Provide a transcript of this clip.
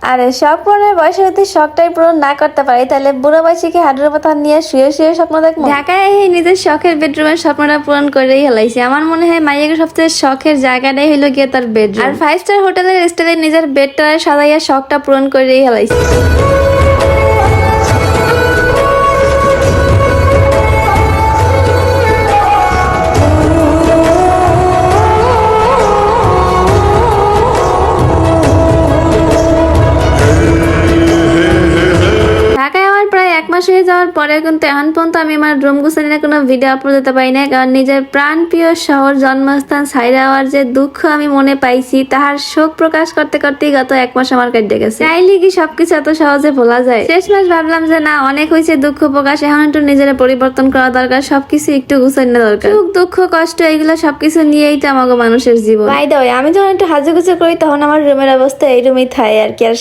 আরে শখ পূরণের বয়সে যদি শখটাই পূরণ না করতে পারি তাহলে বুড়ো বয়সে কি হাঁটুর পাতা নিয়ে শুয়ে শুয়ে স্বপ্ন দেখবো? ঢাকায় এই নিজের শখের বেডরুমের স্বপ্নটা পূরণ করেই হেলাইছি। আমার মনে হয় মাইয়াকে সবচেয়ে শখের জায়গাটাই হইলো গিয়ে তার বেডরুম। আর 5 স্টার হোটেলের স্টাইলে নিজের বেডটা সাজাইয়া শখটা পূরণ করেই হেলাইছি। ঢাকায় আমার প্রায় 1 মাস হয়ে যাওয়ার পরে কিন্তু এখন পর্যন্ত আমি আমার রুম গুছানোর কোনো ভিডিও আপলোড দিতে পারি না, কারণ নিজের প্রাণ প্রিয় শহর জন্মস্থান ছাইড়া যাওয়ার যে দুঃখ আমি মনে পাইছি তাহার শোক প্রকাশ করতে করতেই গত 1 মাস আমার কেটে গেছে। চাইলে কি সবকিছু এত সহজে ভোলা যায়? শেষ মাস ভাবলাম যে না, অনেক হয়েছে দুঃখ প্রকাশ, এখন একটু নিজের পরিবর্তন করা দরকার, সবকিছু একটু গুছানো দরকার। সুখ দুঃখ কষ্ট এগুলো সবকিছু নিয়েই তো আমাকে মানুষের জীবন। বাই দ্য ওয়ে, আমি যখন একটু হাজুগুজু করি তখন আমার রুমের অবস্থা এই রুমেই থাকে আর কি। আর